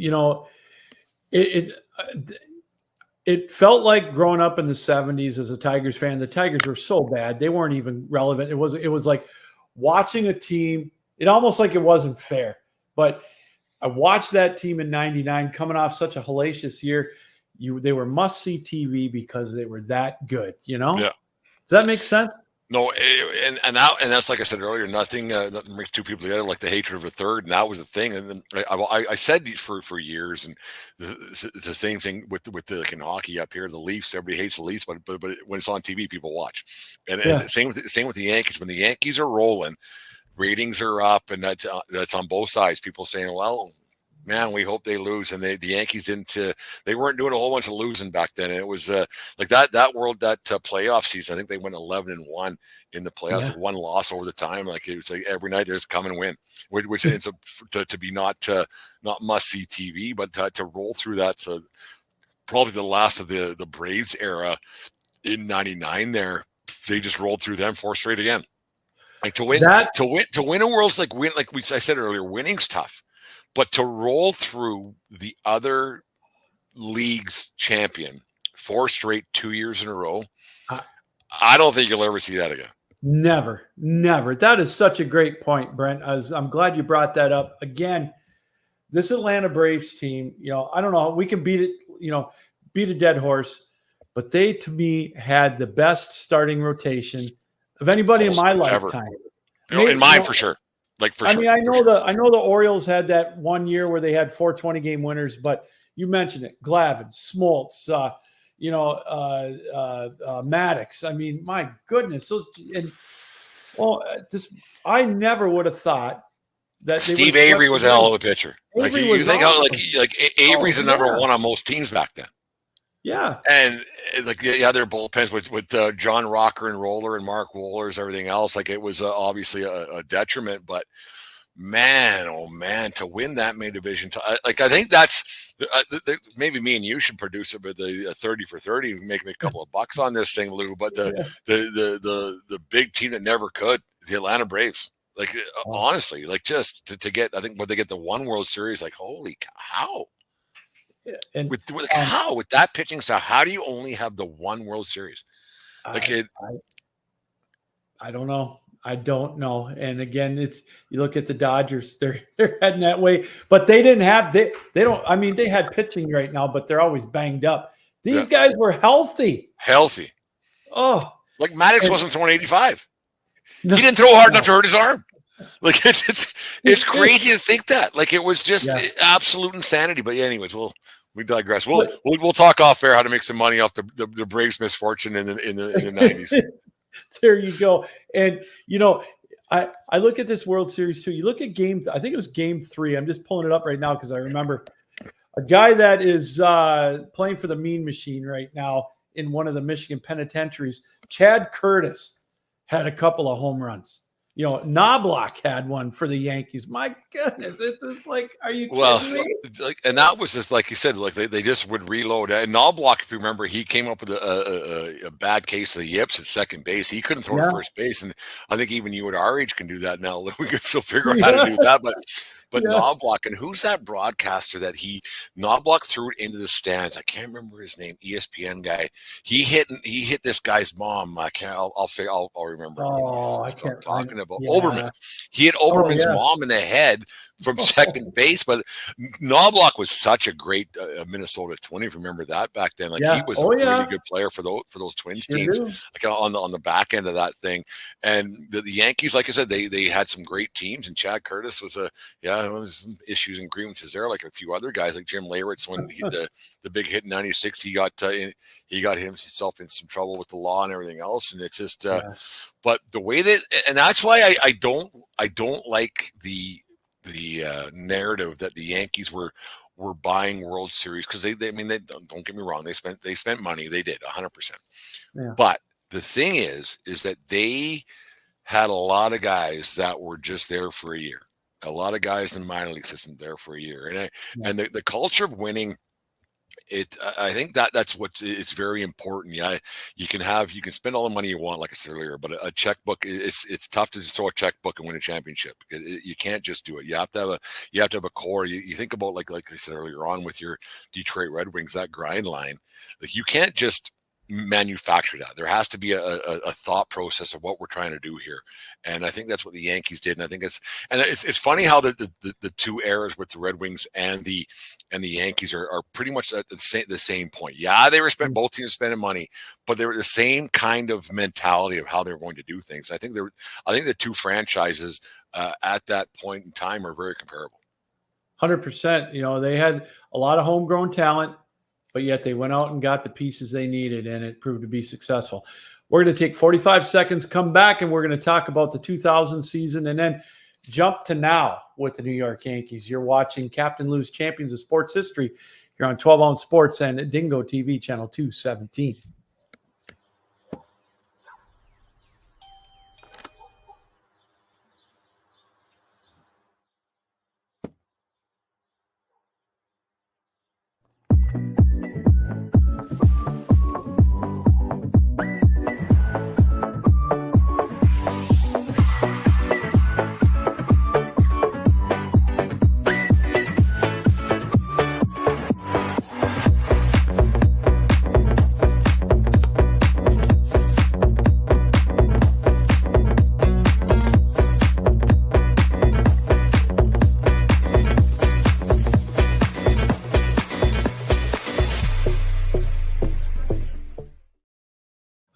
it felt like growing up in the 70s as a Tigers fan. The Tigers were so bad; they weren't even relevant. It was like watching a team. It almost like it wasn't fair. But I watched that team in '99 coming off such a hellacious year. They were must-see TV because they were that good. Yeah. Does that make sense? No, and that's like I said earlier. Nothing brings 2 people together like the hatred of a third, and that was the thing. And then I said for years, and it's the same thing with the in hockey up here. The Leafs, everybody hates the Leafs, but when it's on TV, people watch. And same with the Yankees. When the Yankees are rolling, ratings are up, and that's on both sides. People saying, well, man, we hope they lose. And the Yankees they weren't doing a whole bunch of losing back then. And it was like that playoff season. I think they went 11-1 in the playoffs, with 1 loss over the time. Like it was like every night there's come and win, which ends up to be not must see TV, but to roll through that. So probably the last of the Braves era in '99 there, they just rolled through them 4 straight again. Like to win a world's like I said earlier, winning's tough. But to roll through the other league's champion 4 straight 2 years in a row, I don't think you'll ever see that again. Never. That is such a great point, Brent. I'm glad you brought that up. Again, this Atlanta Braves team, I don't know, we can beat it, beat a dead horse, but they, to me, had the best starting rotation. of anybody in my Ever. lifetime. In mine, for sure. I mean, I know the Orioles had that one year where they had 420 game winners, but you mentioned it, Glavine, Smoltz, Maddox. I mean, my goodness, I never would have thought that Steve Avery was a hell of a pitcher. You think how Avery's the number one on most teams back then. Yeah, and the other bullpens with John Rocker and Roller and Mark Wohlers, everything else, it was obviously a detriment. But man, oh man, to win that main division, I think that's maybe me and you should produce it with a 30 for 30, make me a couple of bucks on this thing, Lou. But the big team that never could, the Atlanta Braves. Honestly, just to get, I think when they get the one World Series, holy cow. And with that pitching style, how do you only have the one World Series? I don't know. I don't know. And again, you look at the Dodgers; they're heading that way, but they didn't have they don't. I mean, they had pitching right now, but they're always banged up. These guys were healthy. Oh, Maddox wasn't throwing 85. No, he didn't throw hard enough to hurt his arm. It's crazy to think that. It was just absolute insanity. But anyways, we digress. We'll talk off air how to make some money off the Braves' misfortune in the 90s. There you go. And I look at this World Series too. You look at I think it was game 3. I'm just pulling it up right now because I remember a guy that is playing for the Mean Machine right now in one of the Michigan penitentiaries. Chad Curtis had a couple of home runs. Knobloch had one for the Yankees. My goodness, it's just are you kidding me? And that was just like you said, they just would reload. And Knobloch, if you remember, he came up with a bad case of the yips at second base. He couldn't throw to first base, and I think even you at our age can do that now. We can still figure out how to do that, but Knobloch, and who's that broadcaster that Knobloch threw it into the stands? I can't remember his name. ESPN guy. He hit this guy's mom. I'll remember. Oh, I can't talking about Oberman. He hit Oberman's mom in the head from second base. But Knobloch was such a great Minnesota Twin. If you remember that back then, he was a really good player for those Twins teams. On the back end of that thing, and the Yankees, like I said, they had some great teams, and Chad Curtis was some issues and grievances there, like a few other guys, like Jim Leyritz when the big hit in '96, he got himself in some trouble with the law and everything else, and it's just. But the way and that's why I don't like the narrative that the Yankees were buying World Series, because they don't get me wrong, they spent money, they did 100%. But the thing is that they had a lot of guys that were just there for a year. A lot of guys in the minor league system there for a year, and the culture of winning. I think that's it's very important. Yeah, you can spend all the money you want, like I said earlier, but a checkbook, it's tough to just throw a checkbook and win a championship. You can't just do it. You have to have a core. You think about like I said earlier on with your Detroit Red Wings, that grind line. You can't just manufacture that. There has to be a thought process of what we're trying to do here, and I think that's what the Yankees did. And I think it's funny how the two eras with the Red Wings and the Yankees are pretty much at the same point. Yeah, they were both teams spending money, but they were the same kind of mentality of how they were going to do things. I think the two franchises at that point in time are very comparable. 100%. They had a lot of homegrown talent, but yet they went out and got the pieces they needed, and it proved to be successful. We're going to take 45 seconds, come back, and we're going to talk about the 2000 season and then jump to now with the New York Yankees. You're watching Captain Lou's Champions of Sports History here on 12 Ounce Sports and Dingo TV, channel 217.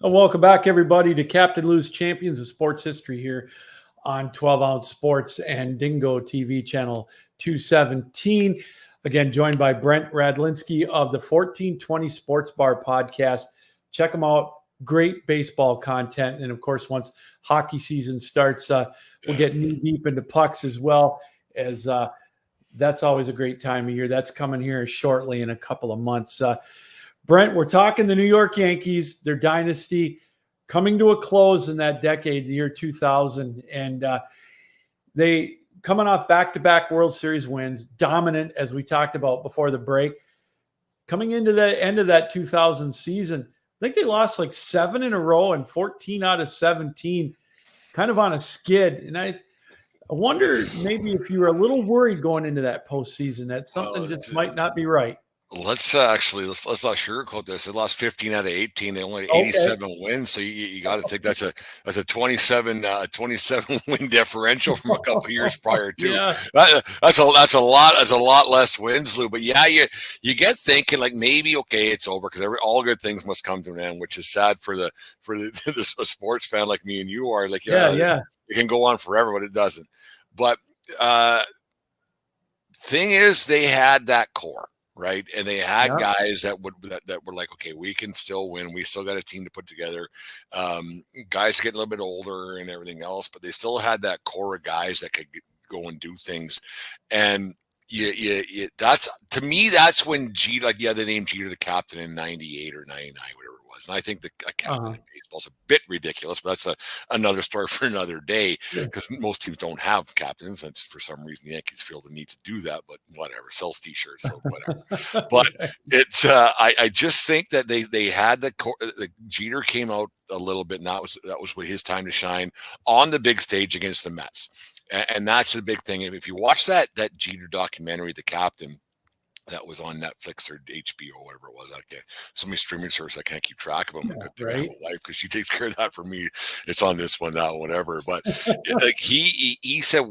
Welcome back, everybody, to Captain Lou's Champions of Sports History here on 12 Ounce Sports and Dingo TV channel 217. Again, joined by Brent Radlinsky of the 1420 Sports Bar podcast. Check them out. Great baseball content. And of course, once hockey season starts, we'll get knee deep into pucks as well, as that's always a great time of year. That's coming here shortly in a couple of months. Brent, we're talking the New York Yankees, their dynasty coming to a close in that decade, the year 2000. And they coming off back-to-back World Series wins, dominant, as we talked about before the break. Coming into the end of that 2000 season, I think they lost like 7 in a row and 14 out of 17, kind of on a skid. And I wonder maybe if you were a little worried going into that postseason that something just might not be right. Let's not sugarcoat this. They lost 15 out of 18. They only had 87 wins. So you got to think that's a 27 win differential from a couple of years prior too. Yeah. That's a lot less wins, Lou. But yeah, you get thinking like maybe it's over because all good things must come to an end, which is sad for a sports fan like me and you are. Like it can go on forever, but it doesn't. But thing is, they had that core. Right. And they had guys that were like, okay, we can still win. We still got a team to put together. Guys getting a little bit older and everything else, but they still had that core of guys that could go and do things. And that's, to me, that's when they named Jeter the captain in 98 or 99, whatever it was. And I think the captain in baseball is a bit ridiculous, but that's another story for another day because most teams don't have captains. And for some reason, the Yankees feel the need to do that, but whatever, sells t-shirts, so whatever. But it's, I just think that they had the Jeter came out a little bit, and that was his time to shine on the big stage against the Mets. And that's the big thing. If you watch that Jeter documentary, The Captain, that was on Netflix or HBO or whatever it was. So many streaming services, I can't keep track of them. Right? Because she takes care of that for me. It's on this one, that whatever. But like he said,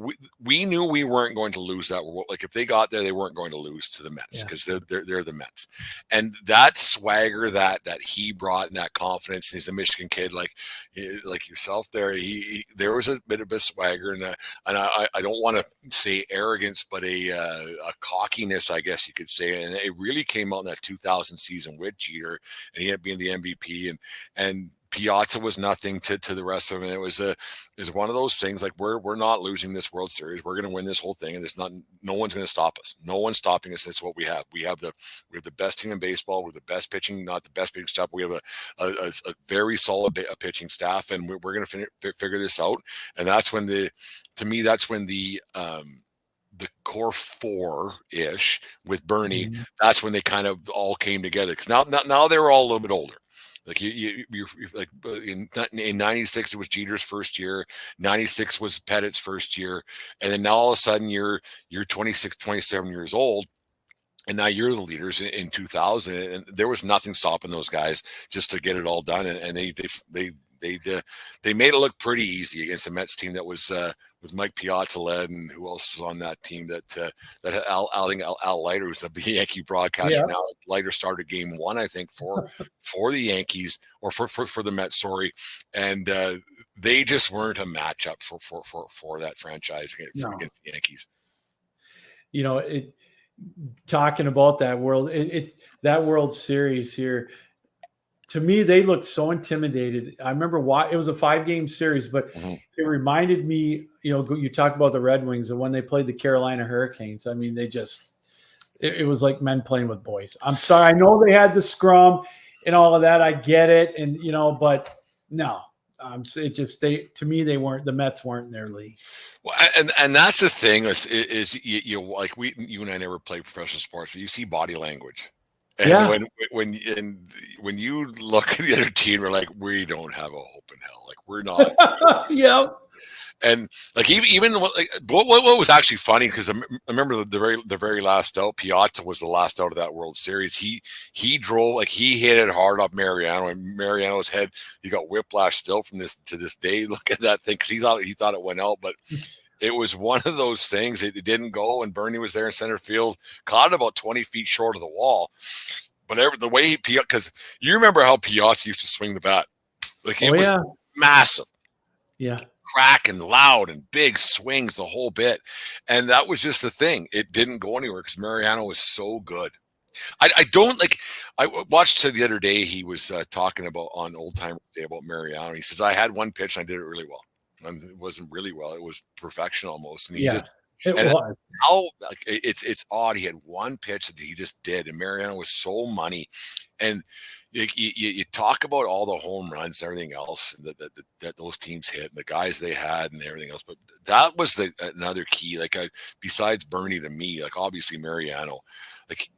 we knew we weren't going to lose that. Like if they got there, they weren't going to lose to the Mets because they're the Mets. And that swagger that he brought and that confidence. He's a Michigan kid, like yourself. There was a bit of a swagger and I don't want to say arrogance, but a cockiness, I guess you could say, and it really came out in that 2000 season with Jeter, and he ended up being the MVP, and Piazza was nothing to the rest of it. It was one of those things like we're not losing this World Series. We're going to win this whole thing, and no one's going to stop us. No one's stopping us. That's what we have. We have the best team in baseball. We're the best pitching, not the best pitching staff. We have a very solid pitching staff, and we're going to figure this out. And that's when the core 4-ish with Bernie, that's when they kind of all came together. Because now they were all a little bit older. Like you're like in 96, it was Jeter's first year. 96 was Pettit's first year. And then now all of a sudden you're 26, 27 years old. And now you're the leaders in 2000. And there was nothing stopping those guys just to get it all done. And they made it look pretty easy against the Mets team that was Mike Piazza led, and who else was on that team that had Al Leiter, who's the Yankee broadcaster now. Leiter started game 1, I think, for the Yankees or for the Mets, sorry, and they just weren't a matchup for that franchise against the Yankees. Talking about that that World Series here. To me, they looked so intimidated. I remember why it was a 5-game series, but it reminded me, you talk about the Red Wings and when they played the Carolina Hurricanes. I mean, it was like men playing with boys. I'm sorry. I know they had the scrum and all of that. I get it. And, but no, to me, the Mets weren't in their league. Well, and that's the thing is you and I never played professional sports, but you see body language. And when you look at the other team, we're like, we don't have a hope in hell. Like we're not. And like even what was actually funny, because I remember the very last out, Piazza was the last out of that World Series. He drove, like he hit it hard off Mariano, and Mariano's head, he got whiplash still from to this day. Look at that thing, because he thought it went out, but it was one of those things. It didn't go, and Bernie was there in center field, caught it about 20 feet short of the wall. But the way because you remember how Piazza used to swing the bat. Like it was massive. Yeah. Crack and loud and big swings, the whole bit. And that was just the thing. It didn't go anywhere because Mariano was so good. I don't like. I watched the other day. He was talking about on Old Timer Day about Mariano. He says I had one pitch and I did it really well. It wasn't really well. It was perfection almost. And he just it was. How like it's odd. He had one pitch that he just did, and Mariano was so money. And you talk about all the home runs, and everything else that those teams hit, and the guys they had, and everything else. But that was another key. Like besides Bernie to me, like obviously Mariano, like.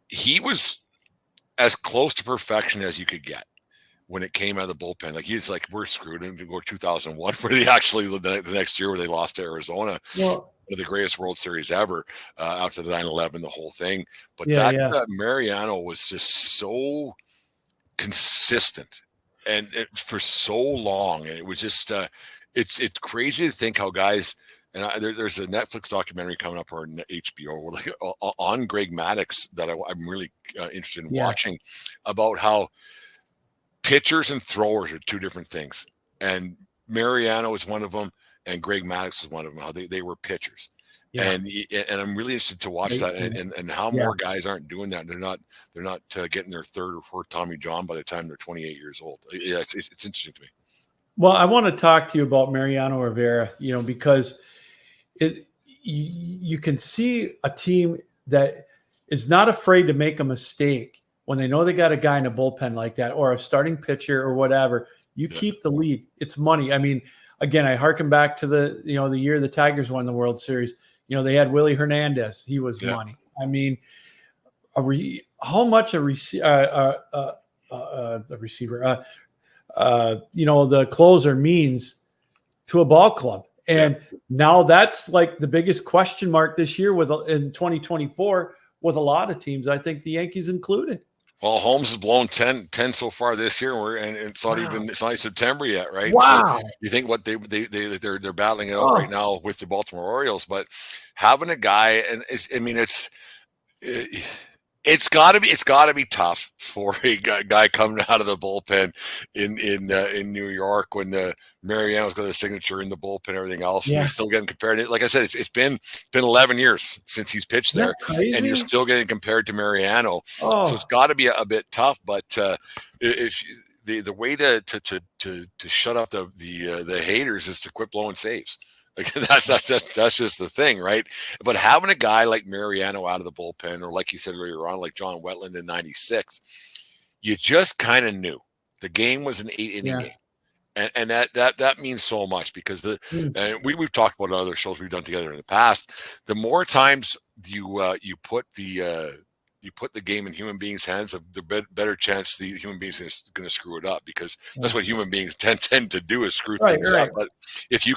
He was as close to perfection as you could get when it came out of the bullpen. Like he's like, we're screwed into go 2001, where they actually the next year where they lost to Arizona, one of the greatest World Series ever after the 9/11, the whole thing. But Mariano was just so consistent and for so long, and it was just it's crazy to think how guys. And there's a Netflix documentary coming up or HBO like on Greg Maddux that I'm really interested in watching about how pitchers and throwers are two different things. And Mariano is one of them, and Greg Maddux is one of them. How they were pitchers, and I'm really interested to watch that and how more guys aren't doing that. They're not getting their third or fourth Tommy John by the time they're 28 years old. Yeah, it's interesting to me. Well, I want to talk to you about Mariano Rivera, because. You can see a team that is not afraid to make a mistake when they know they got a guy in a bullpen like that or a starting pitcher or whatever. You keep the lead. It's money. I mean, again, I harken back to the year the Tigers won the World Series. They had Willie Hernandez. He was money. I mean, how much the closer means to a ball club. And now that's like the biggest question mark this year in 2024 with a lot of teams. I think the Yankees included. Well, Holmes has blown 10 so far this year, and it's not even September yet, right? Wow. So you think what they're battling it out right now with the Baltimore Orioles, but having a guy, and it's got to be tough for a guy coming out of the bullpen in New York when Mariano's got a signature in the bullpen, everything else. And you're still getting compared. Like I said, it's been 11 years since he's pitched there, and you're still getting compared to Mariano. So it's got to be a bit tough. But if the way to shut up the haters is to quit blowing saves. Like that's just the thing, right? But having a guy like Mariano out of the bullpen, or like you said earlier on, like John Wetland in '96, you just kind of knew the game was an 8-inning game, and that means so much because and we've talked about other shows we've done together in the past. The more times you put the game in human beings' hands, the better chance the human beings is going to screw it up, because that's what human beings tend to do, is screw things up. But if you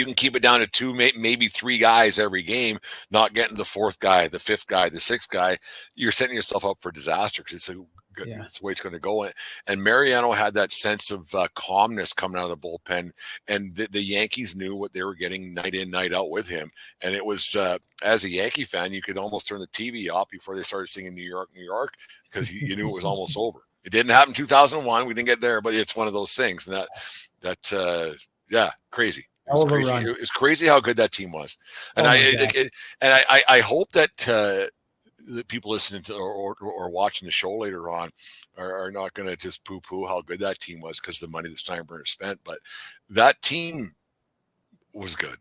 can keep it down to two, maybe three guys every game, not getting the fourth guy, the fifth guy, the sixth guy, you're setting yourself up for disaster, because it's the way it's going to go. And Mariano had that sense of calmness coming out of the bullpen, and the Yankees knew what they were getting night in, night out with him. And it was, as a Yankee fan, you could almost turn the TV off before they started singing New York, New York, because you knew it was almost over. It didn't happen in 2001. We didn't get there, but it's one of those things. And crazy. It was crazy how good that team was, and I hope that the people listening to or watching the show later on are not going to just poo-poo how good that team was because of the money that Steinbrenner spent. But that team was good.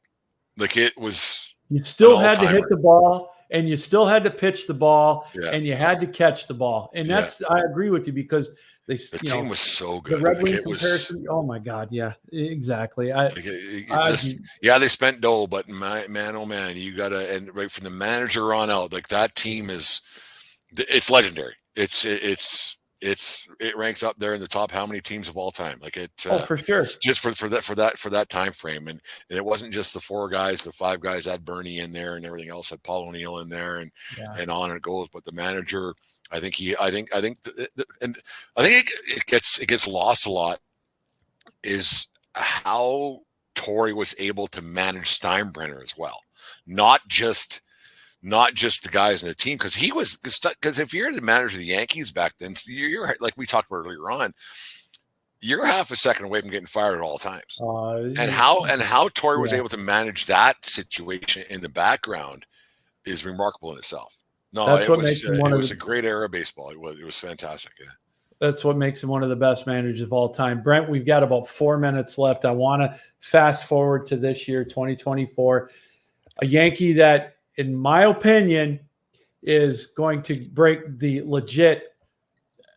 Like it was. You still had to hit the ball, and you still had to pitch the ball, and you had to catch the ball, and that's I agree with you, because. The team was so good. The Red Wing comparison. Oh my God! Yeah, exactly. They spent dough, but man, oh man, you gotta, and right from the manager on out, like that team it's legendary. It ranks up there in the top how many teams of all time. Like it. For sure. Just for that time frame, and it wasn't just the four guys, the five guys had Bernie in there, and everything else had Paul O'Neill in there, and on it goes. But the manager. I think it gets lost a lot is how Torrey was able to manage Steinbrenner as well, not just the guys in the team, because if you're the manager of the Yankees back then, you're like we talked about earlier on. you're half a second away from getting fired at all times. And Yeah. how Torrey was able to manage that situation in the background is remarkable in itself. No, That's it what was makes him one it of was the, a great era of baseball. It was fantastic. Yeah. that's what makes him one of the best managers of all time. Brent, we've got about 4 minutes left. I want to fast forward to this year, 2024. A Yankee that, in my opinion, is going to break the legit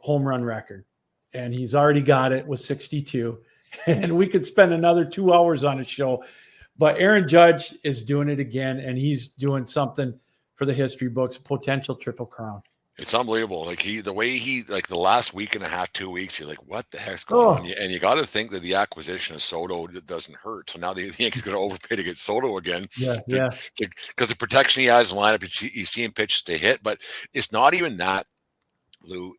home run record. And he's already got it with 62. And we could spend another 2 hours on a show. But Aaron Judge is doing it again, and he's doing something for the history books, potential triple crown. It's unbelievable. Like the way he, like the last week and a half, 2 weeks, you're like, what the heck's going on? And you got to think that the acquisition of Soto doesn't hurt. So now the Yankees going to overpay to get Soto again. Yeah. Because the protection he has in the lineup, you see him pitch to hit, but it's not even that, Lou.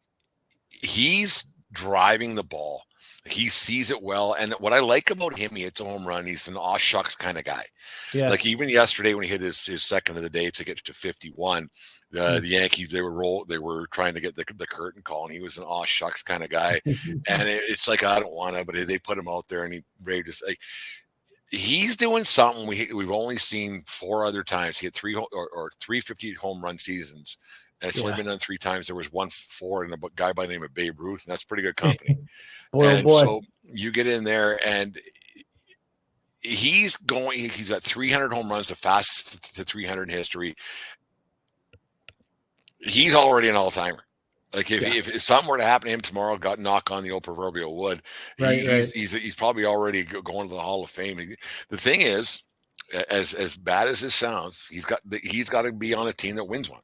He's driving the ball. He sees it well. And what I like about him, he hits a home run. He's an aw shucks kind of guy. Yeah. Like even yesterday when he hit his second of the day to get to 51, the Yankees, they were trying to get the curtain call, and he was an aw shucks kind of guy. And it's like, I don't want to, but they put him out there, and he just like, he's doing something we've only seen 4 other times. He had 350 home run seasons. And it's only been done 3 times. There was 1 4 and a guy by the name of Babe Ruth, and that's pretty good company. So you get in there, and he's got 300 home runs, the fastest to 300 in history. He's already an all-timer. Like if something were to happen to him tomorrow, got knock on the old proverbial wood, he's probably already going to the Hall of Fame. The thing is, as bad as this sounds, he's got to be on a team that wins one.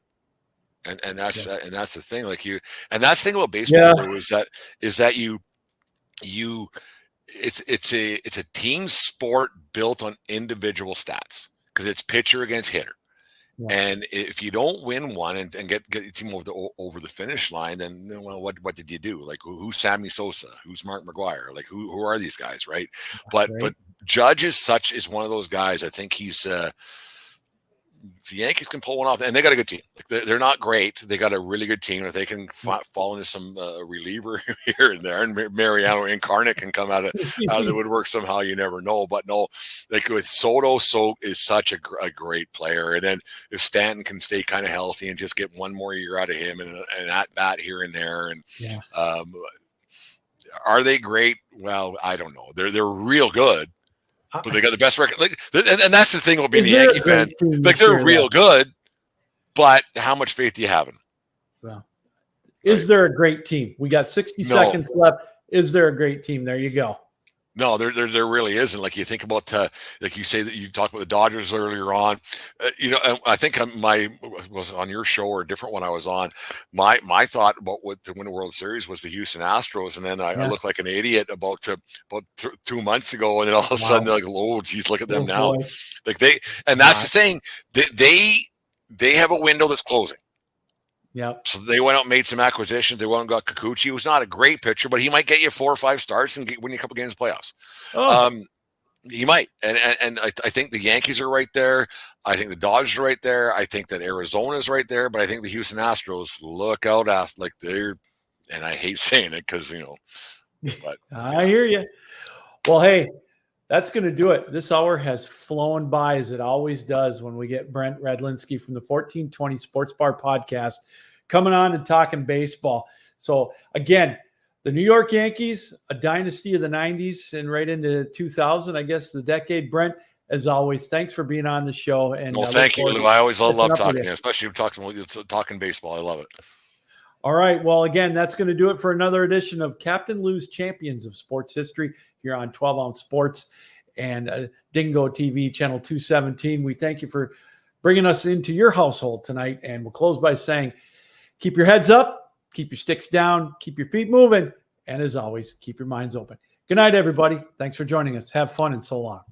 And that's the thing. Like that's the thing about baseball is that it's a team sport built on individual stats, because it's pitcher against hitter. Yeah. And if you don't win one and get your team over the finish line, then what did you do? Like who's Sammy Sosa? Who's Mark McGuire? Like who are these guys, right? But Judge is one of those guys. I think he's the Yankees can pull one off, and they got a good team. Like they're not great. They got a really good team. If they can fall into some reliever here and there, and Mariano Incarnate can come out of the woodwork somehow, you never know. But no, like with Soto, is such a great player. And then if Stanton can stay kind of healthy and just get one more year out of him and an at bat here and there, and are they great? Well, I don't know. They're real good. But they got the best record. Like, and that's the thing about being a Yankee fan. Like, they're real good, but how much faith do you have in them? Well, is there a great team? We got 60 seconds left. Is there a great team? There you go. No, there really isn't. Like you think about, like you say that you talked about the Dodgers earlier on. I think was on your show or a different one I was on. My thought about what to win the World Series was the Houston Astros, and then I looked like an idiot about 2 months ago, and then all of a sudden they're like, oh, geez, look at them now. Boy. Like that's the thing. They have a window that's closing. Yeah. So they went out and made some acquisitions. They went and got Kikuchi, who's not a great pitcher, but he might get you 4 or 5 starts and win you a couple games in the playoffs. He might. And I think the Yankees are right there. I think the Dodgers are right there. I think that Arizona's right there. But I think the Houston Astros look out like they're, and I hate saying it because, but I hear you. Well, hey, that's going to do it. This hour has flown by, as it always does when we get Brent Radlinsky from the 1420 Sports Bar podcast coming on and talking baseball. So, again, the New York Yankees, a dynasty of the 90s and right into 2000, I guess, the decade. Brent, as always, thanks for being on the show. And thank you, Lou. I always love talking to you, especially talking baseball. I love it. All right. Well, again, that's going to do it for another edition of Captain Lou's Champions of Sports History here on 12 Ounce Sports and Dingo TV channel 217. We thank you for bringing us into your household tonight. And we'll close by saying, keep your heads up, keep your sticks down, keep your feet moving. And as always, keep your minds open. Good night, everybody. Thanks for joining us. Have fun and so long.